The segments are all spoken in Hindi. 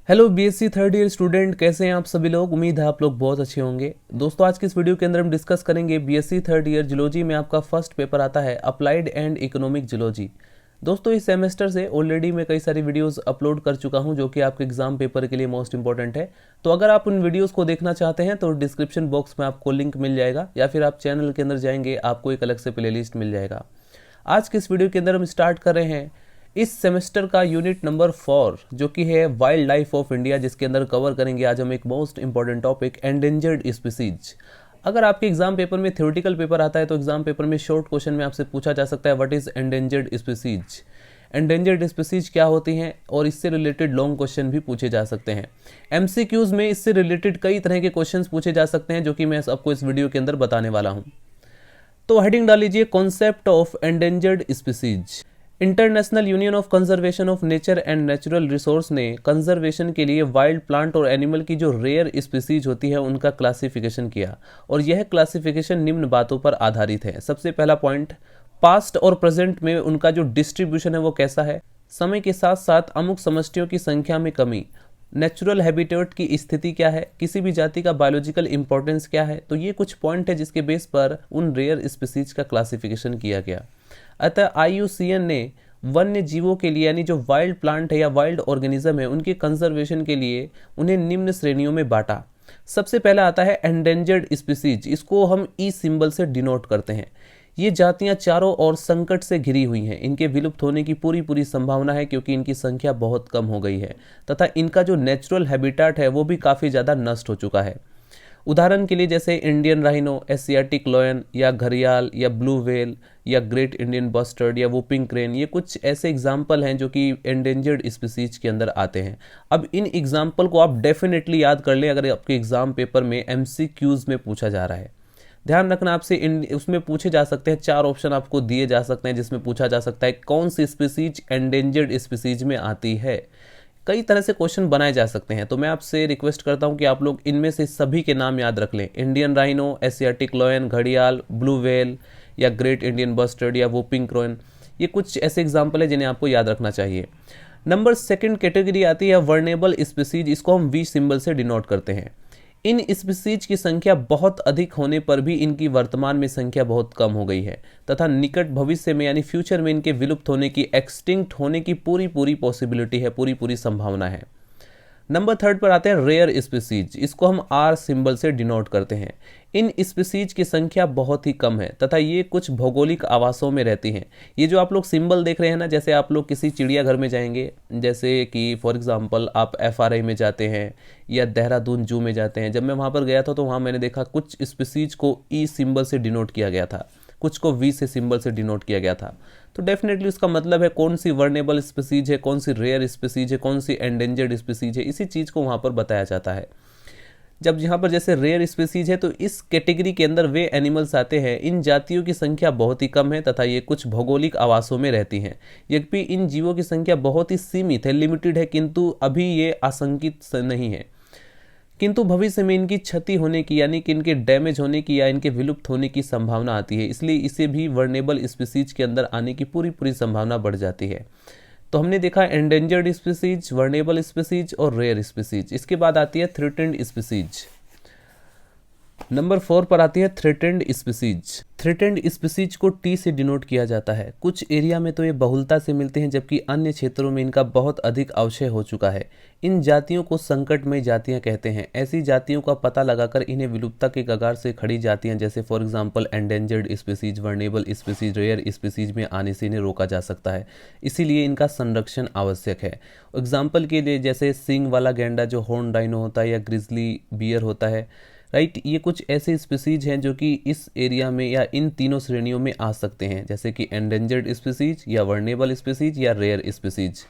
Hello BSc third year student, कैसे हैं आप सभी लोग। उम्मीद है आप लोग बहुत अच्छे होंगे। दोस्तों, आज की इस वीडियो के अंदर हम डिस्कस करेंगे बीएससी थर्ड ईयर जियोलॉजी में आपका फर्स्ट पेपर आता है अप्लाइड एंड इकोनॉमिक जियोलॉजी। दोस्तों, इस सेमेस्टर से ऑलरेडी मैं कई सारी वीडियोस अपलोड कर चुका हूं जो कि आपके एग्जाम पेपर के लिए मोस्ट इंपॉर्टेंट है। तो अगर आप उन वीडियोस को देखना चाहते हैं तो डिस्क्रिप्शन बॉक्स में आपको लिंक मिल जाएगा, या फिर आप चैनल के अंदर जाएंगे आपको एक अलग से प्लेलिस्ट मिल जाएगा। आज के इस वीडियो के अंदर हम स्टार्ट कर रहे हैं इस सेमेस्टर का यूनिट नंबर 4 जो कि है वाइल्ड लाइफ ऑफ इंडिया, जिसके अंदर कवर करेंगे आज हम एक most important topic endangered species. अगर आपके एग्जाम पेपर में थ्योरेटिकल पेपर आता है तो एग्जाम पेपर में शॉर्ट क्वेश्चन में आपसे पूछा जा सकता है what is endangered species, endangered species क्या होती हैं, और इससे रिलेटेड लॉन्ग क्वेश्चन भी पूछे जा सकते हैं। एमसीक्यूज में इससे रिलेटेड कई तरह के क्वेश्चन पूछे जा सकते हैं जो कि मैं आपको इस वीडियो के अंदर बताने वाला हूं। तो हेडिंग डाल लीजिए concept of endangered species. International union of conservation of nature and natural resource ने कंजर्वेशन के लिए वाइल्ड प्लांट और एनिमल की जो रेयर स्पीसीज होती है उनका क्लासिफिकेशन किया, और यह क्लासिफिकेशन निम्न बातों पर आधारित है। सबसे पहला पॉइंट, पास्ट और प्रेजेंट में उनका जो डिस्ट्रीब्यूशन है वो कैसा है, समय के साथ साथ अमुक समष्टियों की संख्या में कमी, नेचुरल हैबिटेट की स्थिति क्या है, किसी भी जाति का बायोलॉजिकल इंपॉर्टेंस क्या है। तो ये कुछ पॉइंट है जिसके बेस पर उन रेयर स्पीसीज का क्लासिफिकेशन किया गया। अतः IUCN ने वन्य जीवों के लिए, यानी जो वाइल्ड प्लांट है या वाइल्ड ऑर्गेनिज्म है, उनके कंजर्वेशन के लिए उन्हें निम्न श्रेणियों में बांटा। सबसे पहला आता है एंडेंजर्ड स्पीसीज, इसको हम ई सिंबल से डिनोट करते हैं। ये जातियां चारों ओर संकट से घिरी हुई हैं, इनके विलुप्त होने की पूरी संभावना है क्योंकि इनकी संख्या बहुत कम हो गई है तथा इनका जो नेचुरल हैबिटेट है वो भी काफ़ी ज़्यादा नष्ट हो चुका है। उदाहरण के लिए जैसे इंडियन राइनो, एशियाटिक लॉयन या घड़ियाल या ब्लू व्हेल या ग्रेट इंडियन बस्टर्ड या वूपिंग क्रेन, ये कुछ ऐसे एग्जाम्पल हैं जो कि एंडेंजर्ड स्पीसीज के अंदर आते हैं। अब इन एग्जाम्पल को आप डेफिनेटली याद कर लें अगर आपके एग्जाम पेपर में MCQs में पूछा जा रहा है। ध्यान रखना, आपसे उसमें पूछे जा सकते हैं, 4 ऑप्शन आपको दिए जा सकते हैं जिसमें पूछा जा सकता है कौन सी स्पीसीज एंडेंजर्ड स्पीसीज में आती है। कई तरह से क्वेश्चन बनाए जा सकते हैं, तो मैं आपसे रिक्वेस्ट करता हूं कि आप लोग इनमें से सभी के नाम याद रख लें। इंडियन राइनो, एशियाटिक लॉयन, घड़ियाल, ब्लू व्हेल या ग्रेट इंडियन बस्टर्ड या वूपिंग क्रेन, ये कुछ ऐसे एग्जाम्पल है जिन्हें आपको याद रखना चाहिए। नंबर 2 कैटेगरी आती है वर्नेबल स्पीसीज, इसको हम V सिंबल से डिनोट करते हैं। इन स्पीसीज की संख्या बहुत अधिक होने पर भी इनकी वर्तमान में संख्या बहुत कम हो गई है तथा निकट भविष्य में यानी फ्यूचर में इनके विलुप्त होने की, एक्सटिंक्ट होने की पूरी पॉसिबिलिटी है, पूरी संभावना है। नंबर 3 पर आते हैं रेयर स्पीसीज, इसको हम R सिंबल से डिनोट करते हैं। इन स्पीसीज की संख्या बहुत ही कम है तथा ये कुछ भौगोलिक आवासों में रहती हैं। ये जो आप लोग सिंबल देख रहे हैं ना, जैसे आप लोग किसी चिड़ियाघर में जाएंगे, जैसे कि फॉर एग्जांपल आप FRI में जाते हैं या देहरादून जू में जाते हैं। जब मैं वहाँ पर गया था तो वहाँ मैंने देखा कुछ स्पीसीज को E सिंबल से डिनोट किया गया था, कुछ को V से सिंबल से डिनोट किया गया था। तो डेफिनेटली उसका मतलब है कौन सी वर्नेबल स्पीसीज है, कौन सी रेयर स्पीसीज है, कौन सी एंडेंजर्ड स्पीसीज है, इसी चीज़ को वहाँ पर बताया जाता है। जब यहाँ पर जैसे रेयर स्पीसीज है तो इस कैटेगरी के अंदर वे एनिमल्स आते हैं, इन जातियों की संख्या बहुत ही कम है तथा ये कुछ भौगोलिक आवासों में रहती हैं। यद्यपि इन जीवों की संख्या बहुत ही सीमित है, लिमिटेड है, किंतु अभी ये आशंकित नहीं है। किंतु भविष्य में इनकी क्षति होने की, यानी कि इनके डैमेज होने की या इनके विलुप्त होने की संभावना आती है, इसलिए इसे भी वर्नेबल स्पीसीज के अंदर आने की पूरी संभावना बढ़ जाती है। तो हमने देखा एंडेंजर्ड स्पीसीज, वर्नेबल स्पीसीज और रेयर स्पीसीज। इसके बाद आती है थ्रेटेंड स्पीसीज। नंबर 4 पर आती है थ्रेटेंड स्पीसीज। थ्रेटेंड स्पीसीज को T से डिनोट किया जाता है। कुछ एरिया में तो ये बहुलता से मिलते हैं जबकि अन्य क्षेत्रों में इनका बहुत अधिक अवक्षय हो चुका है। इन जातियों को संकटमय जातियां कहते हैं। ऐसी जातियों का पता लगाकर इन्हें विलुप्तता के कगार से खड़ी जातियां जैसे for example endangered species, vulnerable species, rare species में आने से इन्हें रोका जा सकता है। इसीलिए इनका संरक्षण आवश्यक है। एग्जाम्पल के लिए जैसे सींग वाला गैंडा जो हॉर्न डाइनो होता है या ग्रिजली बियर होता है, राइट, ये कुछ ऐसे स्पीसीज हैं जो कि इस एरिया में या इन तीनों श्रेणियों में आ सकते हैं, जैसे कि एंडेंजर्ड स्पीसीज या वर्नेबल स्पीसीज या रेयर स्पीसीज।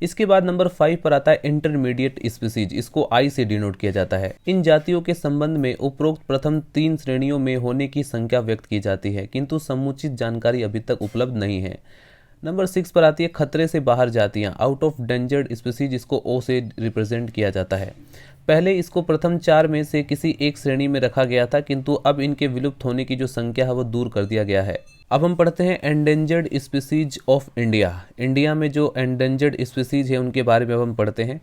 इसके बाद नंबर 5 पर आता है इंटरमीडिएट स्पीसीज, इसको I से डिनोट किया जाता है। इन जातियों के संबंध में उपरोक्त प्रथम 3 श्रेणियों में होने की संख्या व्यक्त की जाती है, किंतु समुचित जानकारी अभी तक उपलब्ध नहीं है। नंबर 6 पर आती है खतरे से बाहर जातियां, आउट ऑफ डेंजर्ड स्पीसीज, इसको O से रिप्रेजेंट किया जाता है। पहले इसको प्रथम 4 में से किसी एक श्रेणी में रखा गया था, किंतु अब इनके विलुप्त होने की जो संख्या है वो दूर कर दिया गया है। अब हम पढ़ते हैं endangered species of India. India में जो एंडेंजर्ड स्पीसीज है उनके बारे में अब हम पढ़ते हैं।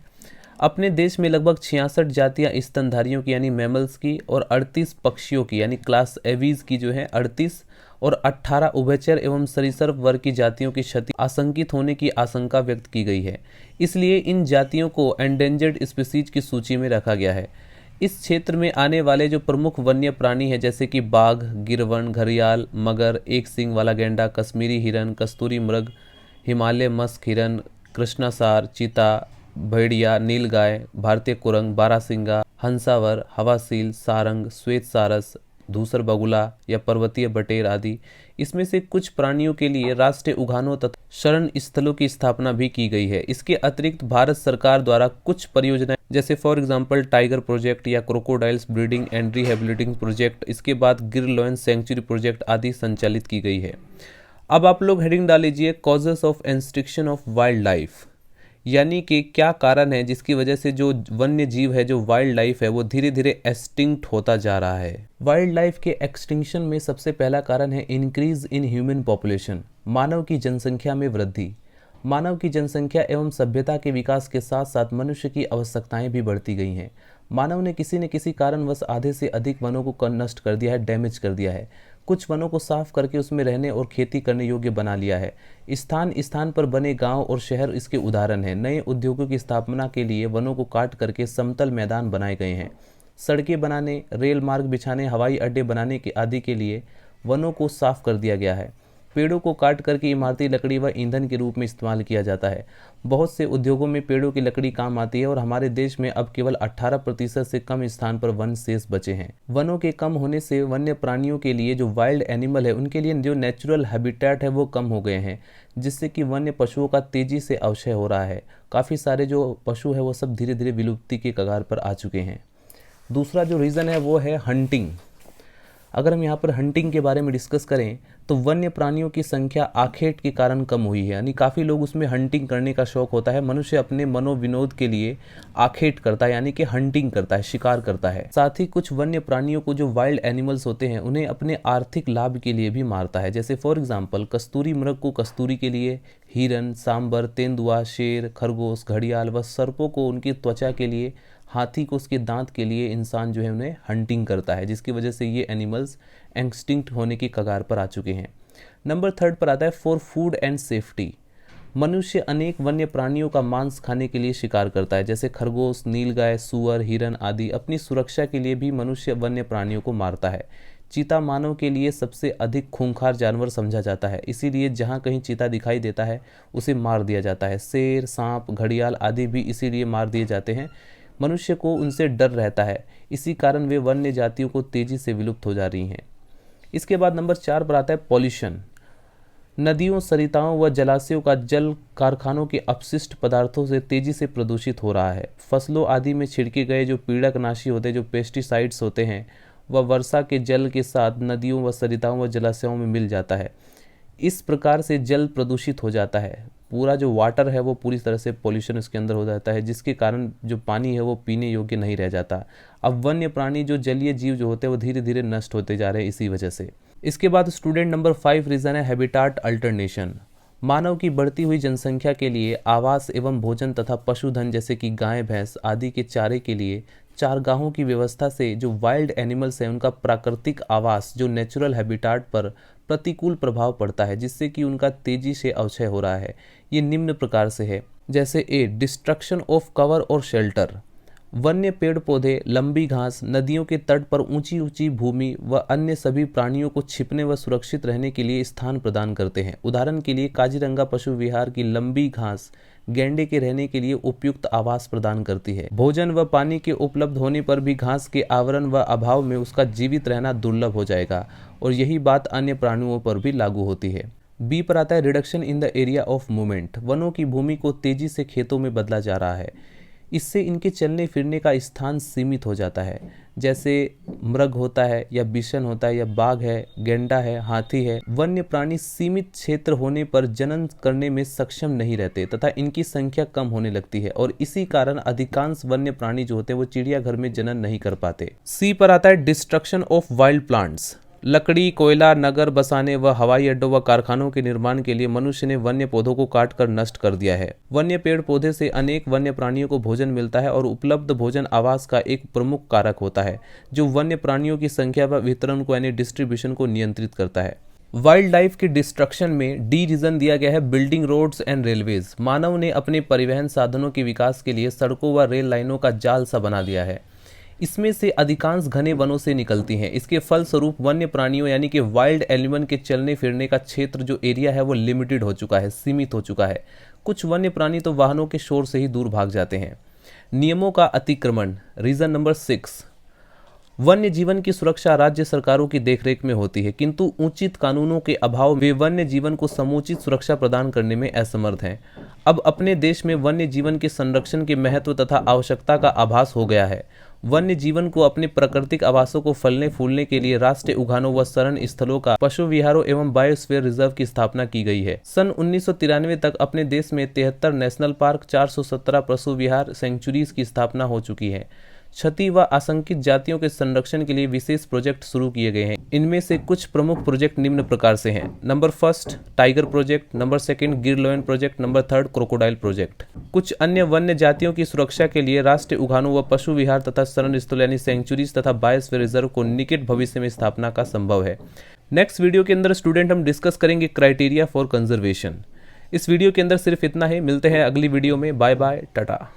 अपने देश में लगभग 66 जातियां स्तनधारियों की यानी मैमल्स की और 38 पक्षियों की यानी क्लास एवीज की जो है 38 और 18 उभयचर एवं सरीसृप वर्ग की जातियों की क्षति आशंकित होने की आशंका व्यक्त की गई है। इसलिए इन जातियों को एंडेंजर्ड स्पीसीज की सूची में रखा गया है। इस क्षेत्र में आने वाले जो प्रमुख वन्य प्राणी हैं जैसे कि बाघ, गिरवन, घड़ियाल, मगर, एक सींग वाला गैंडा, कश्मीरी हिरन, कस्तूरी मृग, हिमालय मस्क हिरन, कृष्णासार, चीता, भेड़िया, नीलगाय, भारतीय कुरंग, बारहसिंगा, हंसावर, हवासील, सारंग, श्वेत सारस, धूसर बगुला या पर्वतीय बटेर आदि। इसमें से कुछ प्राणियों के लिए राष्ट्रीय उद्यानों तथा शरण स्थलों की स्थापना भी की गई है। इसके अतिरिक्त भारत सरकार द्वारा कुछ परियोजनाएं जैसे फॉर एग्जांपल टाइगर प्रोजेक्ट या क्रोकोडाइल्स ब्रीडिंग एंड रिहेबिलिटिंग प्रोजेक्ट, इसके बाद गिर लॉयन सेंचुरी प्रोजेक्ट आदि संचालित की गई है। अब आप लोग हेडिंग डाल लीजिए causes of extinction of wild life, यानी कि क्या कारण है जिसकी वजह से जो वन्य जीव है, जो वाइल्ड लाइफ है, वो धीरे धीरे एक्सटिंक्ट होता जा रहा है। वाइल्ड लाइफ के एक्सटिंक्शन में सबसे पहला कारण है इंक्रीज इन ह्यूमन पॉपुलेशन, मानव की जनसंख्या में वृद्धि। मानव की जनसंख्या एवं सभ्यता के विकास के साथ साथ मनुष्य की आवश्यकताएं भी बढ़ती गई हैं। मानव ने किसी न किसी कारणवश आधे से अधिक वनों को नष्ट कर दिया है, डैमेज कर दिया है। कुछ वनों को साफ करके उसमें रहने और खेती करने योग्य बना लिया है। स्थान स्थान पर बने गांव और शहर इसके उदाहरण हैं। नए उद्योगों की स्थापना के लिए वनों को काट करके समतल मैदान बनाए गए हैं। सड़कें बनाने, रेल मार्ग बिछाने, हवाई अड्डे बनाने के आदि के लिए वनों को साफ कर दिया गया है। पेड़ों को काट करके इमारती लकड़ी व ईंधन के रूप में इस्तेमाल किया जाता है। बहुत से उद्योगों में पेड़ों की लकड़ी काम आती है और हमारे देश में अब केवल 18% से कम स्थान पर वन शेष बचे हैं। वनों के कम होने से वन्य प्राणियों के लिए जो वाइल्ड एनिमल है उनके लिए जो नेचुरल हैबिटेट है वो कम हो गए हैं, जिससे कि वन्य पशुओं का तेजी से अवक्षय हो रहा है। काफ़ी सारे जो पशु है वो सब धीरे धीरे विलुप्ति के कगार पर आ चुके हैं। दूसरा जो रीज़न है वो है हंटिंग। अगर हम यहाँ पर हंटिंग के बारे में डिस्कस करें तो वन्य प्राणियों की संख्या आखेट के कारण कम हुई है, यानी काफ़ी लोग उसमें हंटिंग करने का शौक होता है। मनुष्य अपने मनोविनोद के लिए आखेट करता है, यानी कि हंटिंग करता है, शिकार करता है। साथ ही कुछ वन्य प्राणियों को जो वाइल्ड एनिमल्स होते हैं उन्हें अपने आर्थिक लाभ के लिए भी मारता है। जैसे फॉर एग्जाम्पल कस्तूरी मृग को कस्तूरी के लिए, हिरन, सांबर, तेंदुआ, शेर, खरगोश, घड़ियाल व सर्पों को उनकी त्वचा के लिए, हाथी को उसके दांत के लिए इंसान जो है उन्हें हंटिंग करता है, जिसकी वजह से ये एनिमल्स एक्सटिंक्ट होने की कगार पर आ चुके हैं। नंबर 3 पर आता है फॉर फूड एंड सेफ्टी। मनुष्य अनेक वन्य प्राणियों का मांस खाने के लिए शिकार करता है, जैसे खरगोश, नीलगाय, सुअर, हिरन आदि। अपनी सुरक्षा के लिए भी मनुष्य वन्य प्राणियों को मारता है। चीता मानव के लिए सबसे अधिक खूंखार जानवर समझा जाता है, इसीलिए जहाँ कहीं चीता दिखाई देता है उसे मार दिया जाता है। शेर, सांप, घड़ियाल आदि भी इसीलिए मार दिए जाते हैं। मनुष्य को उनसे डर रहता है, इसी कारण वे वन्य जातियों को तेजी से विलुप्त हो जा रही हैं। इसके बाद नंबर 4 पर आता है पॉल्यूशन। नदियों, सरिताओं व जलाशयों का जल कारखानों के अपशिष्ट पदार्थों से तेजी से प्रदूषित हो रहा है। फसलों आदि में छिड़के गए जो पीड़कनाशी होते हैं, जो पेस्टिसाइड्स होते हैं, वह वर्षा के जल के साथ नदियों व सरिताओं व जलाशयों में मिल जाता है। इस प्रकार से जल प्रदूषित हो जाता है। पूरा जो वाटर है वो पूरी तरह से पॉल्यूशन उसके अंदर हो जाता है, जिसके कारण जो पानी है वो पीने योग्य नहीं रह जाता। अब वन्य प्राणी जो जलीय जीव जो होते हैं वो धीरे धीरे नष्ट होते जा रहे हैं इसी वजह से। इसके बाद स्टूडेंट नंबर 5 रीज़न है हैबिटाट अल्टरनेशन। मानव की बढ़ती हुई जनसंख्या के लिए आवास एवं भोजन तथा पशुधन जैसे कि गाय, भैंस आदि के चारे के लिए चारगाहों की व्यवस्था से जो वाइल्ड एनिमल्स हैं उनका प्राकृतिक आवास, जो नेचुरल हैबिटाट पर प्रतिकूल प्रभाव पड़ता है, जिससे कि उनका तेजी से अवक्षय हो रहा है। ये निम्न प्रकार से है, जैसे ए डिस्ट्रक्शन ऑफ कवर और शेल्टर। वन्य पेड़ पौधे, लंबी घास, नदियों के तट पर ऊंची ऊंची भूमि व अन्य सभी प्राणियों को छिपने व सुरक्षित रहने के लिए स्थान प्रदान करते हैं। उदाहरण के लिए काजीरंगा पशु विहार की लंबी घास गैंडे के रहने के लिए उपयुक्त आवास प्रदान करती है। भोजन व पानी के उपलब्ध होने पर भी घास के आवरण व अभाव में उसका जीवित रहना दुर्लभ हो जाएगा, और यही बात अन्य प्राणियों पर भी लागू होती है। बी पर आता है reduction in the area of movement. वनों की भूमि को तेजी से खेतों में बदला जा रहा है, इससे इनके चलने फिरने का स्थान सीमित हो जाता है। जैसे मृग होता है या बिशन होता है या बाघ है, गेंडा है, हाथी है। वन्य प्राणी सीमित क्षेत्र होने पर जनन करने में सक्षम नहीं रहते तथा इनकी संख्या कम होने लगती है, और इसी कारण अधिकांश वन्य प्राणी जो होते हैं वो चिड़ियाघर में जनन नहीं कर पाते। सी पर आता है डिस्ट्रक्शन ऑफ वाइल्ड प्लांट्स। लकड़ी, कोयला, नगर बसाने व हवाई अड्डों व कारखानों के निर्माण के लिए मनुष्य ने वन्य पौधों को काट कर नष्ट कर दिया है। वन्य पेड़ पौधे से अनेक वन्य प्राणियों को भोजन मिलता है और उपलब्ध भोजन आवास का एक प्रमुख कारक होता है, जो वन्य प्राणियों की संख्या व वितरण को यानी डिस्ट्रीब्यूशन को नियंत्रित करता है। वाइल्ड लाइफ की डिस्ट्रक्शन में डी रीजन दिया गया है बिल्डिंग रोड्स एंड रेलवेज। मानव ने अपने परिवहन साधनों के विकास के लिए सड़कों व रेल लाइनों का जाल सा बना दिया है। इसमें से अधिकांश घने वनों से निकलती हैं। इसके फलस्वरूप वन्य प्राणियों यानी कि वाइल्ड एनिमल के चलने फिरने का क्षेत्र जो एरिया है वो लिमिटेड हो चुका है, सीमित हो चुका है। कुछ वन्य प्राणी तो वाहनों के शोर से ही दूर भाग जाते हैं। नियमों का अतिक्रमण, रीजन नंबर 6। वन्य जीवन की सुरक्षा राज्य सरकारों की देखरेख में होती है, किंतु उचित कानूनों के अभाव वे वन्य जीवन को समुचित सुरक्षा प्रदान करने में असमर्थ हैं। अब अपने देश में वन्य जीवन के संरक्षण के महत्व तथा आवश्यकता का आभास हो गया है। वन्य जीवन को अपने प्राकृतिक आवासों को फलने फूलने के लिए राष्ट्रीय उद्यानों व शरण स्थलों का पशु विहारों एवं बायोस्फीयर रिजर्व की स्थापना की गई है। सन 1993 तक अपने देश में 73 नेशनल पार्क, 417 पशु विहार सेंचुरीज की स्थापना हो चुकी है। क्षति व आशंकित जातियों के संरक्षण के लिए विशेष प्रोजेक्ट शुरू किए गए हैं। इनमें से कुछ प्रमुख प्रोजेक्ट निम्न प्रकार से हैं। नंबर 1 टाइगर प्रोजेक्ट, नंबर 2 गिर लोयन प्रोजेक्ट, नंबर 3 क्रोकोडाइल प्रोजेक्ट। कुछ अन्य वन्य जातियों की सुरक्षा के लिए राष्ट्रीय उद्यानों व पशु विहार तथा शरण स्थल यानी सेंचुरीज तथा बायोस्फीयर रिजर्व को निकट भविष्य में स्थापना का संभव है। नेक्स्ट वीडियो के अंदर स्टूडेंट हम डिस्कस करेंगे क्राइटेरिया फॉर कंजर्वेशन। इस वीडियो के अंदर सिर्फ इतना ही। मिलते हैं अगली वीडियो में। Bye bye, Tata.